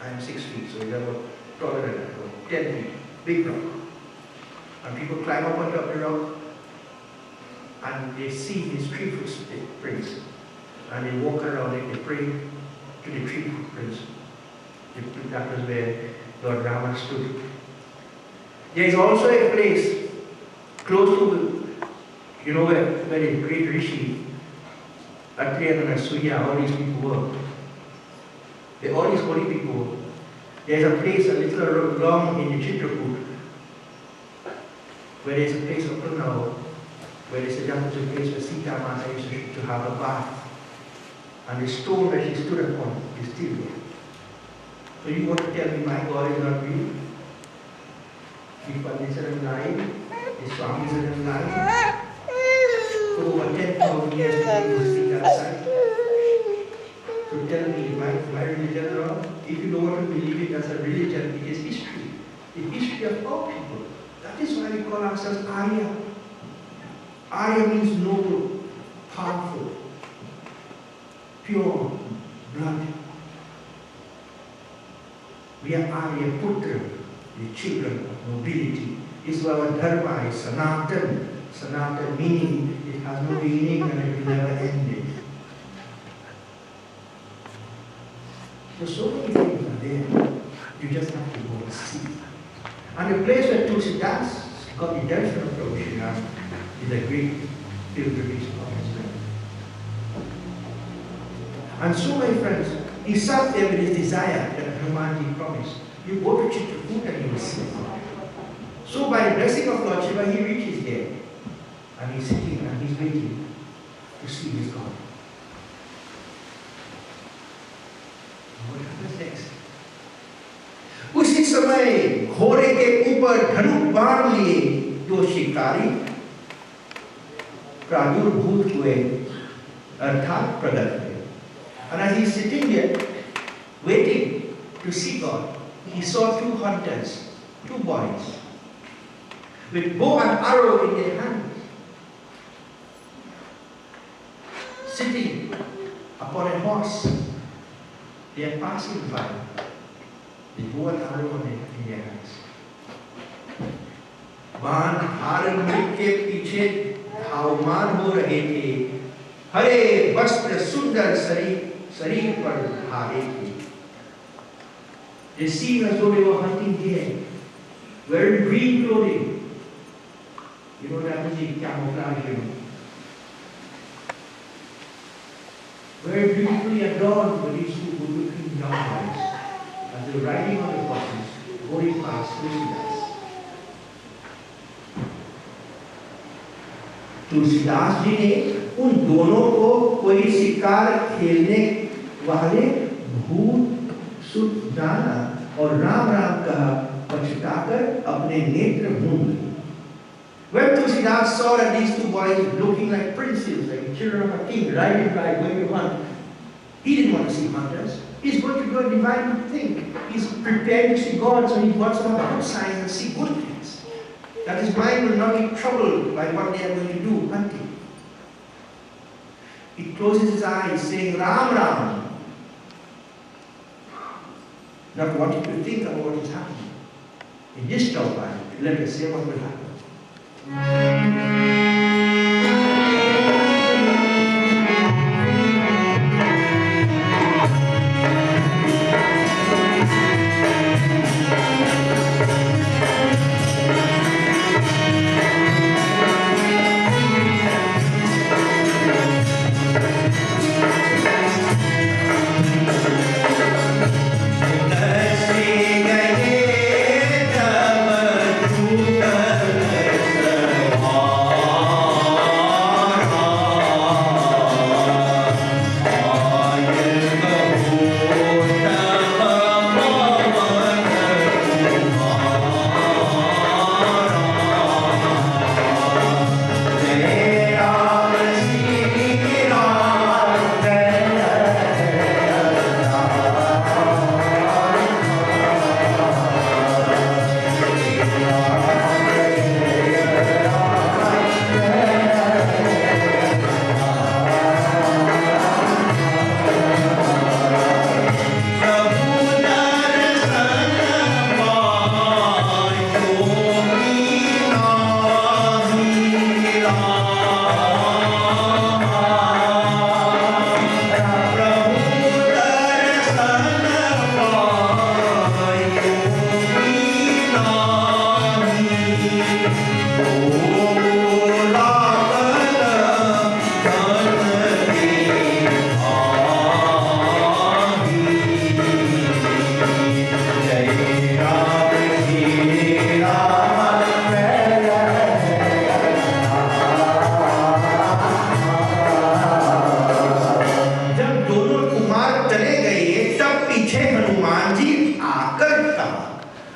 I am 6 feet, so he's about taller than that, about 10 feet, big rock. And people climb up on top of the rock and they see his 3 footprints. And they walk around it, they pray to the 3 footprints. That was where Lord Rama stood. There is also a place close to, where the great Rishi, Atriya and Surya, all these people were. All these holy people. There is a place a little long in the Chitrakoot, where there is a place up till now, where they said that was a place where Sita Mata used to have a bath. And the stone that she stood upon is still there. So you want to tell me my God is not real? The Pandits are alive, the Swamis are alive. For over 10,000 years they used to sit outside. So tell me, my religion wrong? If you don't want to believe it as a religion, it is history. The history of all people. That is why we call ourselves Arya. Arya means noble, powerful, pure blood. We are Arya Putra, the children of nobility. This is our dharma, is Sanatan. Sanatan meaning it has no beginning and it will never end. So many things are there. You just have to go and see. And the place where Tulsidas got the darshan of Prabhu Shri Ram is a great pilgrimage of his life. And so, my friends, he sat there with his desire that Hanumanji promised. You go to Chitrakoot and you will see God. So by the blessing of Lord Shiva, he reaches there. And he's sitting and he's waiting to see his God. What happens next? उसी समय घोड़े के ऊपर धनुष बाण लिए जो शिकारी प्रादुर्भूत हुए अर्थात प्रकट हुए. And as he's sitting there waiting to see God, he saw 2 hunters, 2 boys with bow and arrow in their hands, sitting upon a horse. They are passing by. The bow and arrow in their hands. बाण हारन के पीछे धावमान हो रहे थे. हरे वस्त्र सुंदर शरीर पर धारे थे. They seemed as though they were hunting deer, wearing green clothing. You know that is camouflage. Very beautifully adorned with these 2 good-looking young boys. As they were riding on the horses, going past Tulsidas. Tulsidas ji ने उन दोनों को कोई शिकार खेलने वाले भूत सुत जाना और राम राम कहा पछताकर अपने नेत्र मूंद लिए. When Tulsidas saw that these 2 boys looking like princes, like children of a king, riding by, going to hunt, he didn't want to see hunters. He's going to go and divine good thing. He's prepared to see God, so he wants to have good signs and see good things. That his mind will not be troubled by what they are going to do, hunting. He closes his eyes, saying, Ram Ram, not wanting to think about what is happening. In this time, let us say what will happen. Oh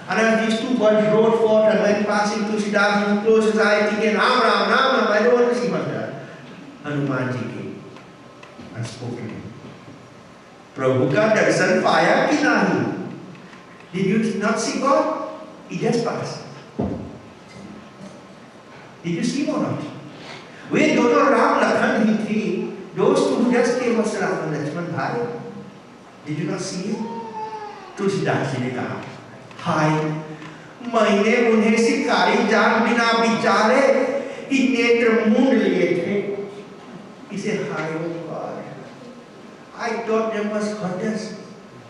And as these two boys rode forth and went passing Tulsidas, he closed his eyes thinking, Ram, Ram, Ram, Ram, I don't want to see Mandal. Hanumanji came and spoke to him. Prabhu ka darshan paya ki nahi? Did you not see God? He just passed. Did you see him or not? When dono Ram Lakhan hi thi, those two who just came was Ram and Lakshman bhai. Did you not see him? Tulsidas ji ne kaha, हाय मैंने उन्हें शिकारी जान बिना विचारे ही नेत्र मूंद लिए थे. He said, "Hi, oh God, I thought there was hunters,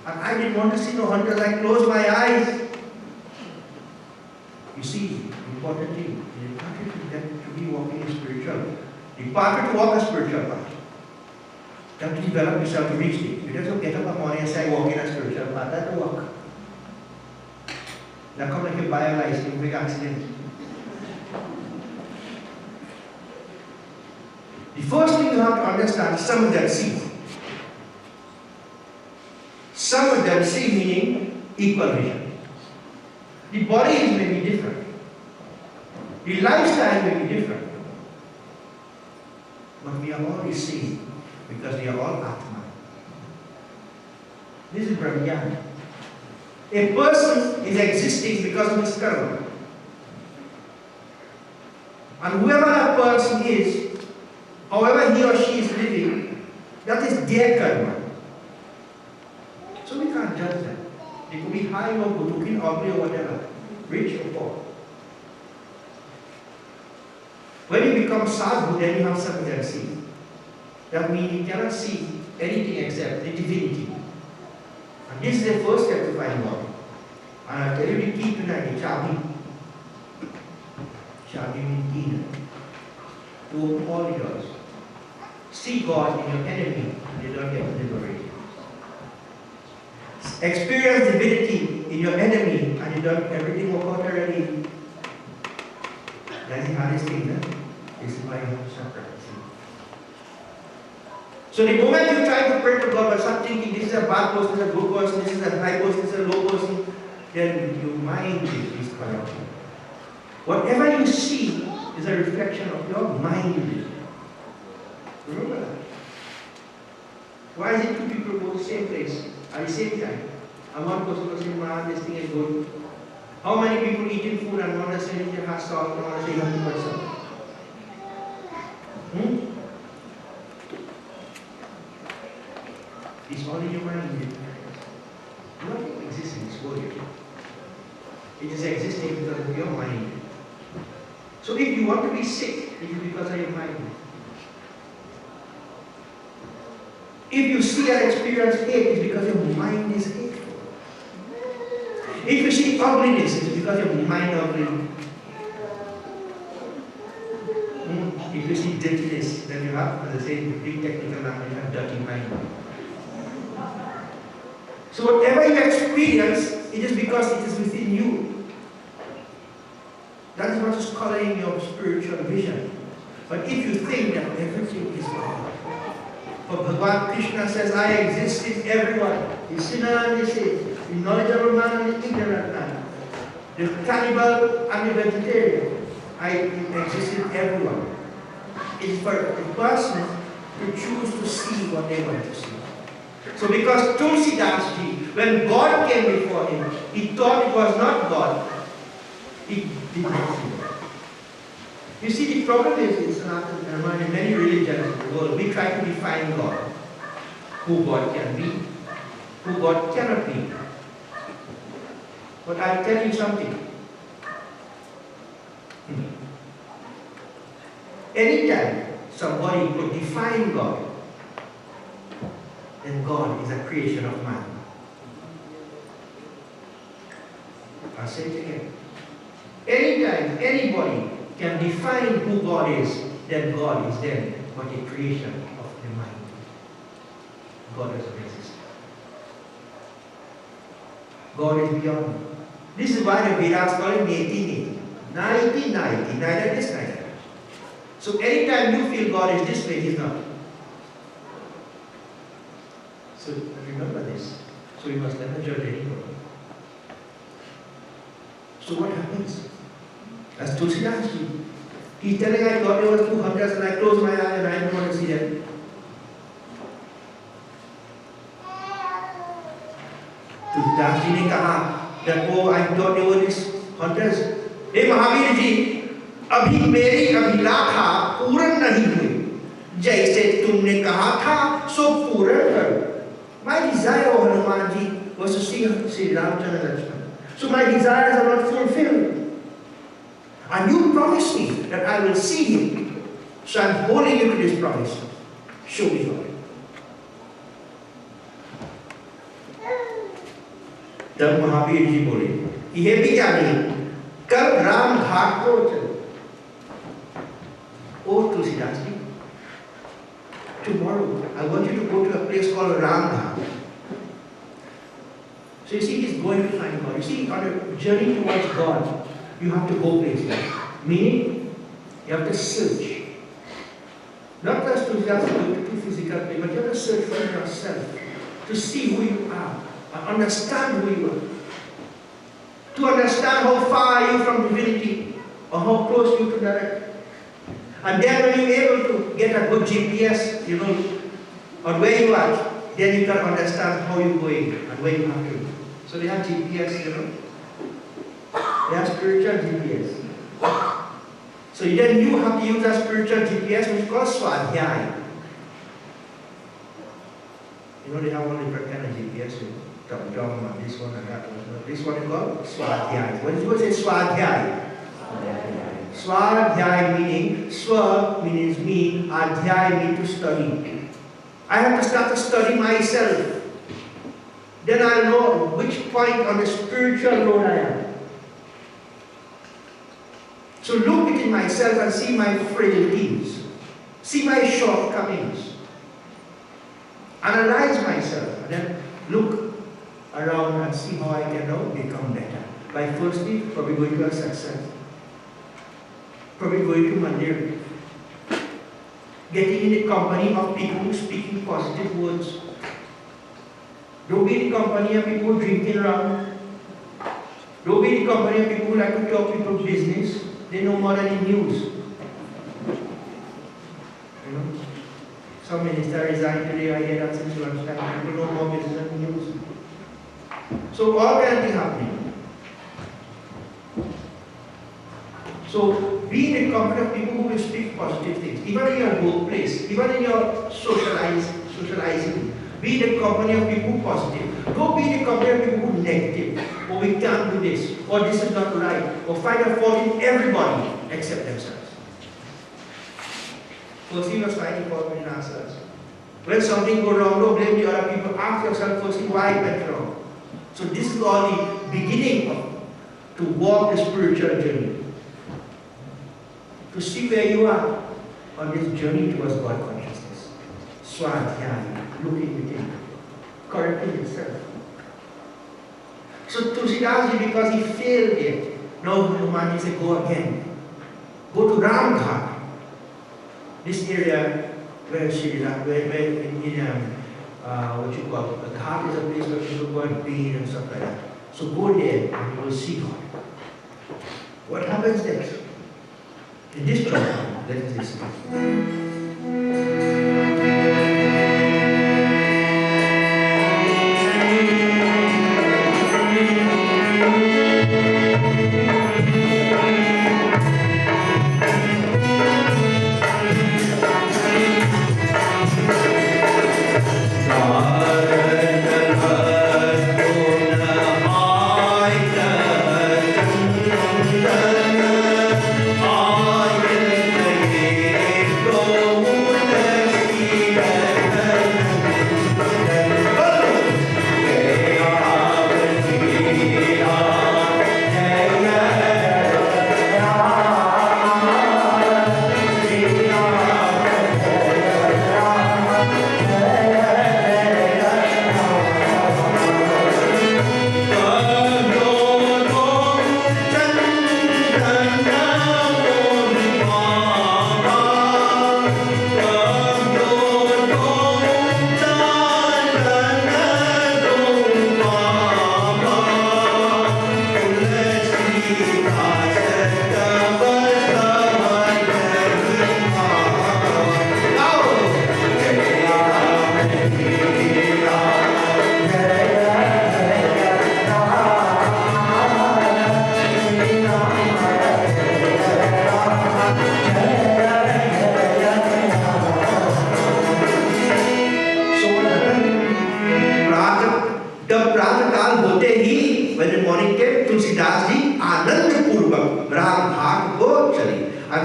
and I didn't want to see no hunters. I closed my eyes." You see, important thing. You have to be walking in spiritual. You have to walk a spiritual path. You have to develop yourself to reach it. You don't get up in the morning and say, "I walk in a spiritual path." That's a walk. Now come like a biolized in big accident. The first thing you have to understand, some of them see. Some of them see meaning equal vision. The body is maybe different. The lifestyle may be different. But we are all seeing because we are all Atma. This is Brahmyan. A person is existing because of his karma. And whoever that person is, however he or she is living, that is their karma. So we can't judge them. They could be high or good looking, ugly or whatever, rich or poor. When you become sadhu, then you have samudhyasi. That means you cannot see anything except the divinity. And this is the first step to find God. And I'll tell you the key tonight, the chabi. Chabi means key. To open all the doors. See God in your enemy and you don't get liberated. Experience divinity in your enemy and you don't, everything will out already. That's the hardest thing, huh? This is why you have to suffer. So the moment you try to pray to God but start thinking this is a bad person, this is a good person, this is a high person, this is a low person, then your mind is corrupt. Whatever you see is a reflection of your mind. Remember that. Why is it two people go to the same place at the same time? And one person was saying, "Man, this thing is good." How many people eating food and one is saying it has salt and one is saying it has salt? It's all in your mind. Nothing exists in this world. It is existing because of your mind. So if you want to be sick, it is because of your mind. If you see and experience hate, it is because your mind is hateful. If you see ugliness, it is because your mind is ugly. If you see dirtiness, then you have, as I say, in big technical language, you have dirty mind. So whatever you experience, it is because it is within you. That is what is coloring your spiritual vision. But if you think that everything is God, for Bhagavan Krishna says, "I exist in everyone, the sinner and the saint, the knowledgeable man and the ignorant man, the cannibal and the vegetarian, I exist in everyone." It is for the person to choose to see what they want to see. So because Tulsidas ji, when God came before him, he thought it was not God. He did not see God. You see, the problem is in Sanatana Dharma and in many religions in the world, we try to define God. Who God can be, who God cannot be. But I'll tell you something. Anytime somebody could define God, then God is a creation of man. I'll say it again. Anytime anybody can define who God is, then God is then but a creation of the mind. God doesn't exist. God is beyond. This is why the Vedas call it 1880. 1990, neither this, neither that. So anytime you feel God is this way, He's not. So remember this. So you must never judge anyone. So what happens? That's Tulsidas ji. He's telling, I thought there was 2 hunters and I closed my eye and I didn't want to see them. Tulsidas ji ne kaha that, oh, I thought there were these hunters. Hey Mahavir ji, अभी मेरी अभिलाषा पूर्ण नहीं हुई, जैसे तुमने कहा था सो पूर्ण करो. My desire, O Hanuman ji, was to see Sri Ramchandra Lakshmana. So my desires are not fulfilled. And you promised me that I will see him. So I'm holding you to this promise. Show me how. तब महावीर जी बोले, ये भी जानिए, कल राम घाट को चलो. Oh, Tulsidas ji, tomorrow I want you to go to a place called Ramghat. So you see, he's going to find God. You see, on a journey towards God, you have to go places. Meaning, you have to search. Not just to just go to physical place, but you have to search for yourself, to see who you are, and understand who you are. To understand how far are you from divinity, or how close you to direct. And then when you're able to get a good GPS, you know, on where you are, then you can understand how you're going and where you have to go. So they have GPS, you know. They have spiritual GPS. So then you have to use a spiritual GPS which is called Swadhyaya. You know, they have all different kind of GPS, you know, Tobago and this one and that one. This one is called Swadhyaya. What does it say Swadhyaya? Swadhyaya meaning, Swa means me, Adhyaya means to study. I have to start to study myself. Then I'll know which point on the spiritual road I am. So look within myself and see my frailties, see my shortcomings, analyze myself, and then look around and see how I can now become better. By firstly, probably going to a success. Probably going to Mandir, getting in the company of people speaking positive words. Don't be in the company of people drinking around. Don't be in the company of people who like to talk people's business. They know more than the news. You know, some minister resigned today. I hear that since lunchtime. People know more business than the news. So all kinds of things happening. So be in a company of people who will speak positive things, even in your workplace, even in your socializing. Be in a company of people who are positive. Don't be in a company of people who are negative, or we can't do this, or this is not right, or find a fault in everybody except themselves. Firstly, let's find fault in ourselves. When something goes wrong, don't blame the other people. Ask yourself firstly why it went wrong. So this is all the beginning to walk the spiritual journey. To see where you are on this journey towards God consciousness. Swadhyaya, looking within, correcting yourself. So Tulsidas ji, because he failed there, now Hanuman said, go again. Go to Ramghat, this area where Sri Ram, where what you call it, the ghat is a place where people go and bathe and stuff like that. So go there and you will see God. What happens next? In this chapter, let us listen.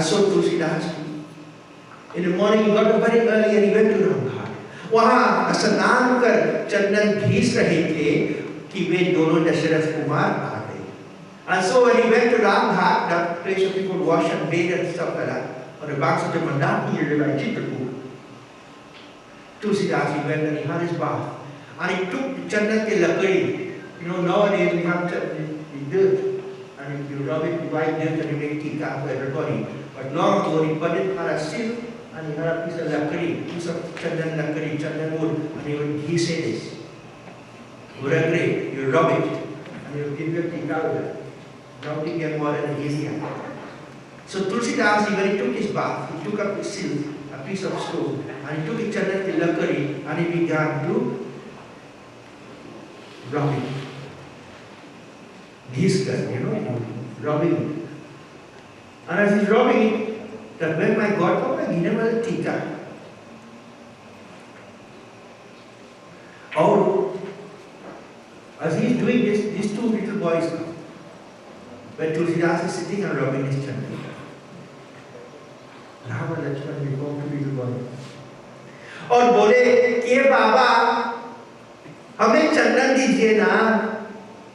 And so Tulsidas, in the morning he got up very early and he went to Ramghat. वहाँ स्नान कर चंदन घिस रहे थे कि वे दोनों दशरथ कुमार आ गए. And so when he went to Ramghat, that place where people wash and bathe and stuff like that, on the banks of the Mandaki river, Chitrakoot, Tulsidas, he went and he had his bath. And he took the chandan ke lakadi. You know, nowadays we have the dirt, and you rub it with white dirt and you make tika for everybody. But long ago he put it on a sill and he had a piece of lakadi, piece of chandan lakadi, chandan wood, and he would he say this. Uragre, you rub it, and he will give you a tika with it. Now to get more than easier. So Tulsidas, when he took his bath, he took up a sill, a piece of stone, and he took a chandan ke lakadi and he began to rub it. Rubbing it. And as he's rubbing it, that when my godfather, he never had a tika. Or, as he's doing this, these two little boys come. When Tulsidas is sitting and rubbing his chandan. Rama Lakshman become two little boys. और बोले कि बाबा हमें चंदन दीजिए ना.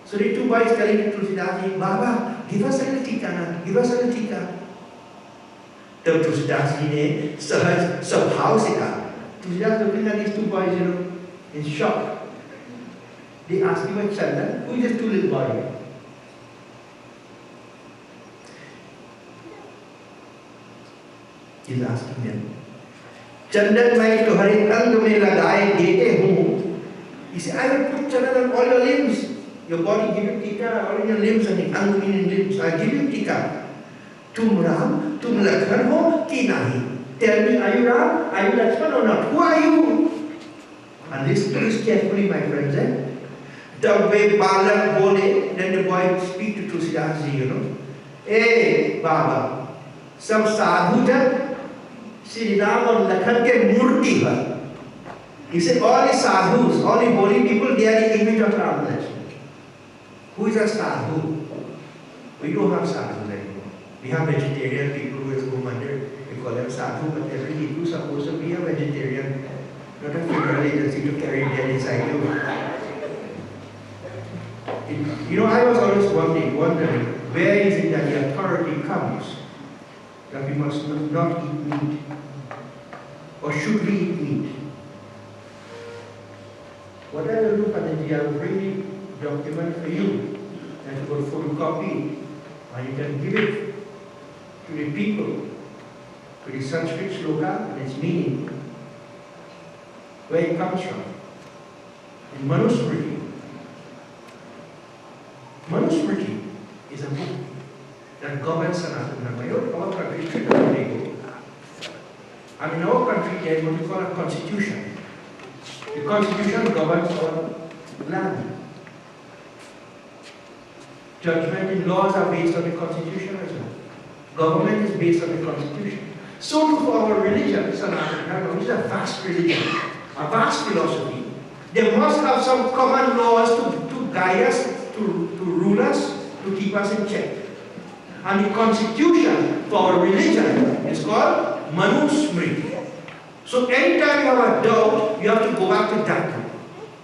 So the two boys telling to Tulsidas, Baba, give us a little tika na, give us a little tika. तब Tulsidas ने सहज स्वभाव से कहा. Tulsidas looking at these two boys, in shock. They ask him about chandan. Who is this two little boys? He's asking them. Chandan मैं तुम्हारे अंग में लगाए देते हूँ. He said, I will put chandan on all your limbs. Your body give you tika, all in your limbs and ang meaning limbs. I give you tika. Tum Ram, tum Lakshman ho ki nahi. Tell me, are you Ram? Are you Lakshman or not? Who are you? And listen to this carefully, my friends. The way Balak bole, then the boy speak to Tulsidas, Hey, Baba, some sadhu jat, Shri Ram और लखन के मूर्ति पर. He said, all the sadhus, all the holy people, they are the image of Ram and Lakshman. Who is a sadhu? We don't have sadhus anymore. We have vegetarian people who is Gomandir. We call them sadhu, but every Hindu is supposed to be a vegetarian, not a funeral agency to carry dead inside you. I was always wondering, where is it that the authority comes that we must not eat meat? Or should we eat meat? What I will do, Pataji, I will bring the document for you and you will photocopy and you can give it to the people, to the Sanskrit sloka and its meaning, where it comes from. In Manusmriti. Manusmriti is a book that governs Sanatana Dharma. Our country is Tobago. And in our country there is what we call a constitution. The constitution governs our land. Judgment and laws are based on the constitution as well. Government is based on the constitution. So too for our religion, Sanatana Dharma, which is a vast religion, a vast philosophy. There must have some common laws to guide us, to rule us, to keep us in check. And the constitution for our religion is called Manusmriti. So anytime you have a doubt, you have to go back to that book.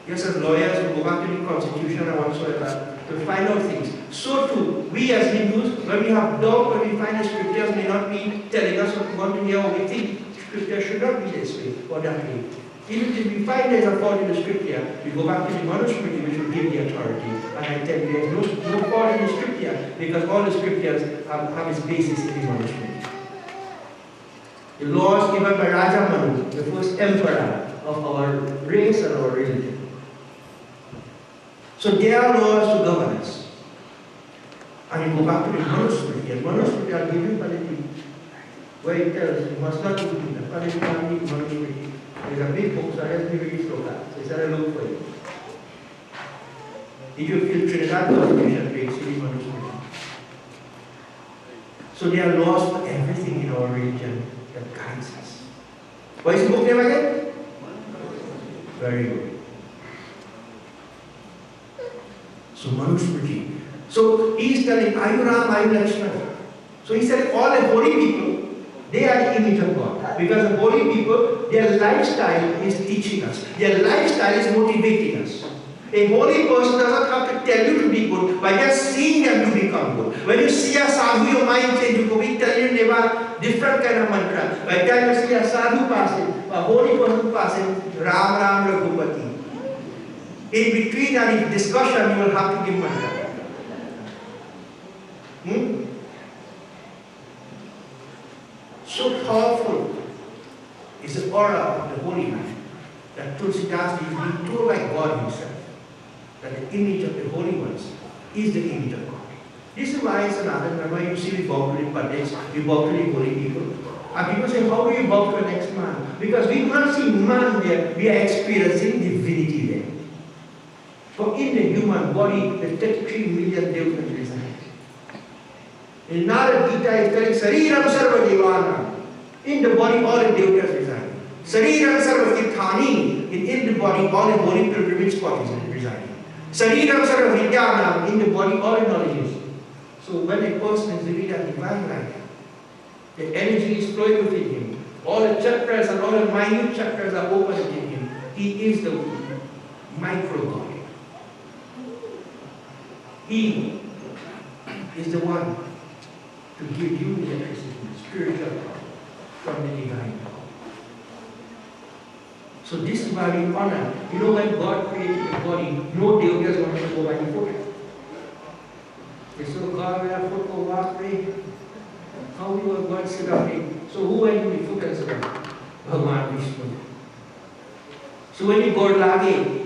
Yes, as lawyers, we go back to the constitution and whatsoever to find out things. So too, we as Hindus, when we have doubt, when we find the scriptures may not be telling us what we want to hear, or we think scripture should not be this way or that way. Even if we find there's a fault in the scripture, we go back to the Manusmriti which will give the authority. And I tell you, there's no fault in the scripture because all the scriptures have its basis in the Manusmriti. The laws given by Raja Manu, the first emperor of our race and our religion. So there are laws to govern us. And you go back to the Manusmriti, and Manusmriti I'll give you Paliti, where it tells you must not do that. Paliti Manusmriti. There's a big book, so help me read sloka. Is that a look for you? If you feel Trinidad Constitution page, see Manusmriti. So there are laws for everything in our religion that guides us. What is the book name again? Very good. So Manusmriti. So he is telling, are you Ram, are you Lakshman? So he said, all the holy people, They are the image of God. Because the holy people, their lifestyle is teaching us. Their lifestyle is motivating us. A holy person doesn't have to tell you to be good. By just seeing them, you become good. When you see a sadhu, your mind changes. Gopee tell you never different kind of mantra. By the time you see a sadhu passing, a holy person passing, Ram Ram Raghupati. In between any discussion, you will have to give mantra. So powerful is the aura of the holy man that Tulsidas is being told by God himself that the image of the holy ones is the image of God. This is why Sanatana Dharma, you see we bow to the Pandits, we bow to the holy people. And people say, how do you bow to the next man? Because we do not see man there, we are experiencing divinity there. For in the human body, the 33 million devatas reside. In Narad Gita is telling Sariram Sarva Devana. In the body, all the devatas reside. Sariram Sarva Tirthani. In the body, all the holy pilgrimage spots reside. Sariram Sarva Vidyana. In the body, all the knowledges. So when a person is living a divine life, the energy is flowing within him. All the chakras and all the minute chakras are open within him. He is the micro God. He is the one to give you the electricity, spiritual power from the divine power. So this is why we honor. You know, when God created the body, no devatas wanted to go by the foot. They said, God, where foot go walk pray? How will God sit up here? So who went to the foot and sit up? Bhagavan Vishnu. So when you go lage,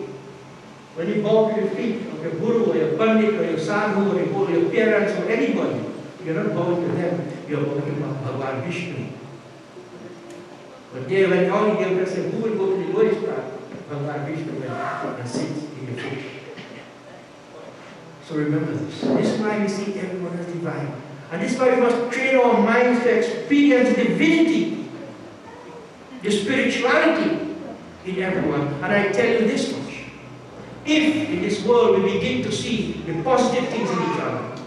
when you bow to your feet of your guru or your pandit or your sadhu or your parents or anybody, you're not bowing to them, you're bowing to Bhagavan Vishnu. But there, when all the devatas say, who will go to the lowest part? Bhagavan Vishnu went and sits in your feet. So remember this. This is why we see everyone as divine. And this is why we must train our minds to experience the divinity, the spirituality in everyone. And I tell you this much. If in this world we begin to see the positive things in each other,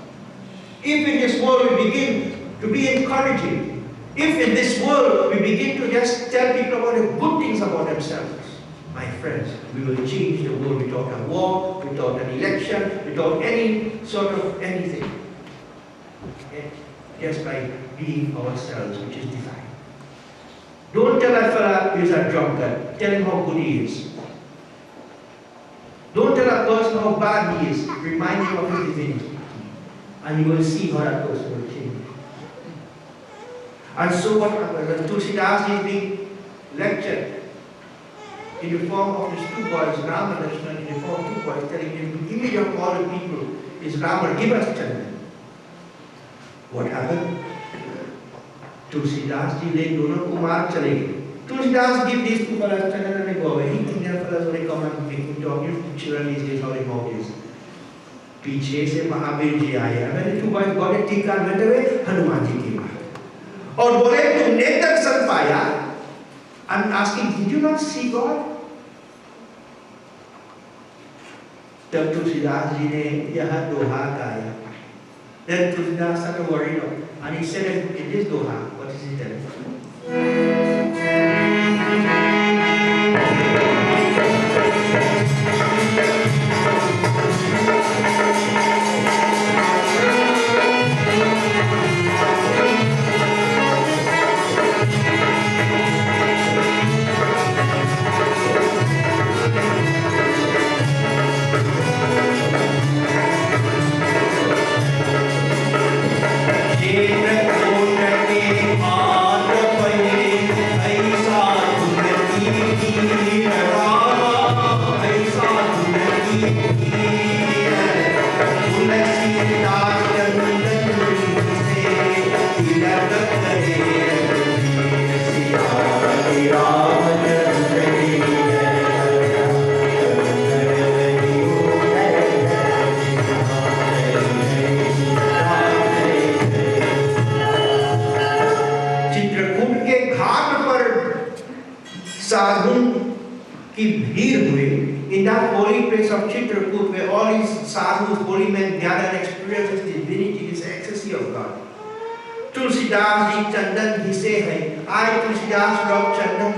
if in this world we begin to be encouraging, if in this world we begin to just tell people about the good things about themselves, my friends, we will change the world without a war, without an election, without any sort of anything. Okay? Just by being ourselves, which is divine. Don't tell a fellow who is a drunkard, tell him how good he is. Don't tell a person how bad he is, remind him of his divinity. And you will see how that person will change. And so what happens? Tulsidas is being lectured in the form of his two boys, Rama and Lakshmana, in the form of two boys, telling him the image of all the people is Rama, give us children. What happened? Tulsidas ji le dono kumar chale gaye. Tulsidas give these two fellows children and they go away. He thinks their fellows will come and make him talk to children these days how they mouth is. पीछे से महावीर जी आए. When the two boys got a टीका and went away, Hanuman ji came back. और बोले तुमने दर्शन पाया? I'm asking, did you not see God? तब तुलसीदास जी ने यह दोहा गाया. Then Tulsidas started worrying, and he said in this doha, what is it then? In that holy place of Chitrakoot, where all these sadhus, holy men gather and experience this divinity, this ecstasy of God. Tulsidas ji चंदन घिसे हैं, आज तुलसीदास लोग चंदन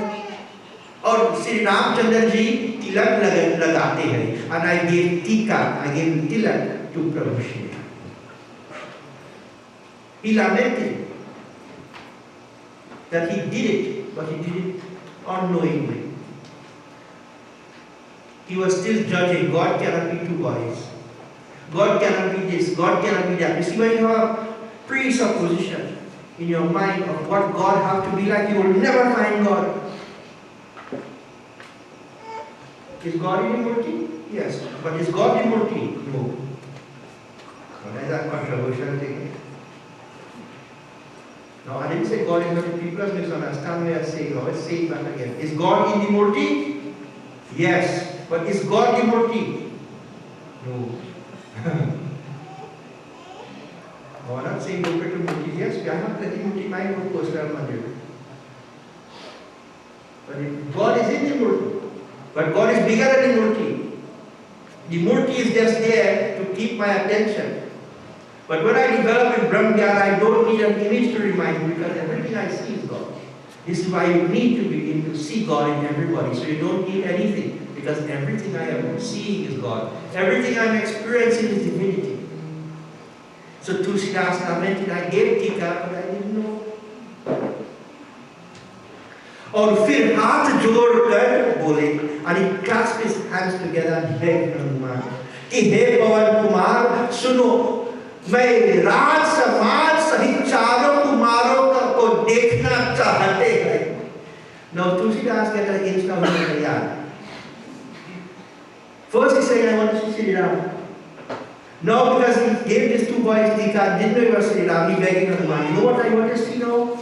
और श्री रामचंद्र जी तिलक लगाते हैं. And I gave tika, I gave tilak to Prabhu Shri Ram. He lamented that he did it, but he did it unknowingly. He was still judging. God cannot be two bodies. God cannot be this. God cannot be that. You see, when you have presupposition in your mind of what God has to be like, you will never find God. Is God immortal? Yes. But is God immortal? No. Well, that's a controversial thing. Now, I didn't say God is immortal. People are misunderstand what I say. Now, let's say it back again. Is God immortal? Yes. But is God immortal? No. No, I'm not saying Gopee to Murti. Yes, we are not letting Murti mind of personal Mandir. But God is immortal. But God is bigger than the Murti. The Murti is just there to keep my attention. But when I develop in Brahmgyan, I don't need an image to remind me because everything I see is God. This is why you need to begin to see God in everybody. So you don't need anything. Because everything I am seeing is God. Everything I am experiencing is divinity. So Tulsidas lamented, I gave tika, but I didn't know. और फिर हाथ जोड़कर बोले, and he clasped his hands together and begged Hanuman कि हे पवन कुमार सुनो, मैं राज समाज सहित चारों कुमारों को देखना चाहते हैं. Now Tulsidas get against the First he said, I want to see Sri Ram. Now because he gave these two boys tika, didn't know he was Sri Ram, he begged Hanuman. You know what I want to see now?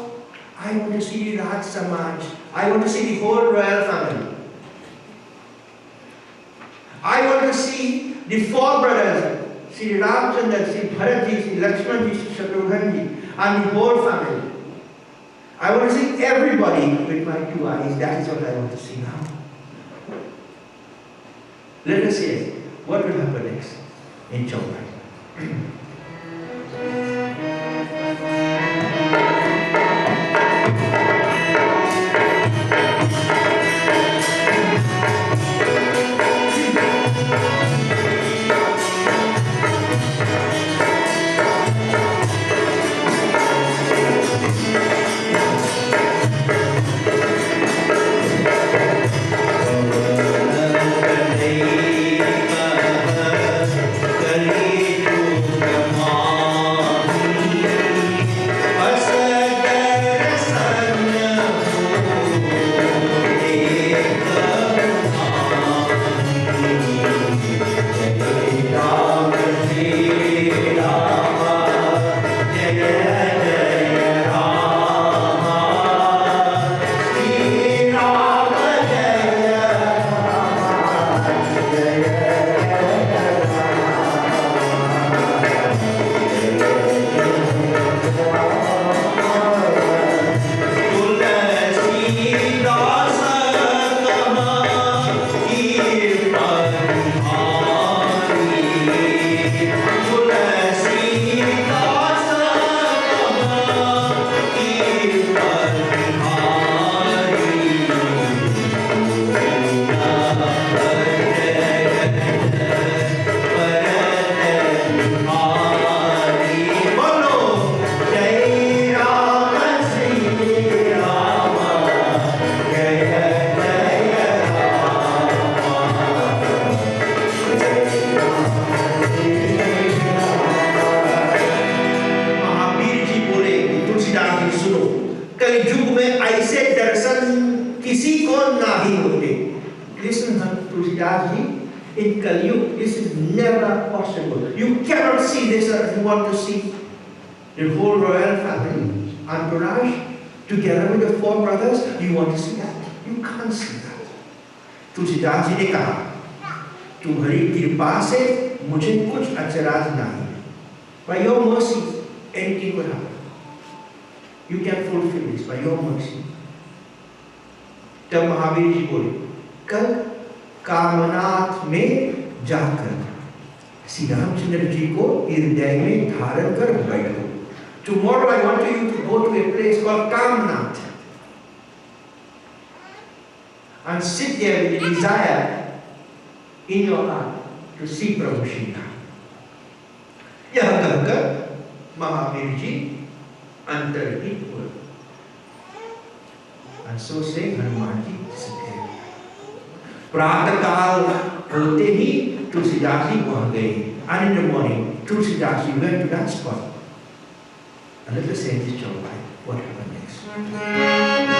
I want to see the Raj Samaj. I want to see the whole royal family. I want to see the four brothers, Sri Ramchandra, Sri Bharatji, Sri Lakshmanji, Sri Shatrughanji, and the whole family. I want to see everybody with my two eyes. That is what I want to see now. Let us see what will happen next in Chowai. In Kali, this is never possible. You cannot see this if you want to see the whole royal family, entourage, together with the four brothers. You want to see that? You can't see that. Tulsidas ji ने कहा, तुम्हारी कृपा से मुझे कुछ अचराज नहीं. By your mercy, anything will happen. You can fulfill this by your mercy. तब महावीर जी बोले, कल कामनाथ में जाकर श्री रामचंद्र जी को हृदय में धारण कर बैठो. Tomorrow I want you to go to a place called Kamnath and sit there with a desire in your heart to see Prabhu Shri Ram. यह कहकर महावीर जी अंतर्हित हुए। And so saying, Hanuman ji disappeared. प्रातः काल होते ही तुलसीदास जी वहां गए। And in the morning, Tulsidas ji went to that spot. And let us say this, John, what happened next.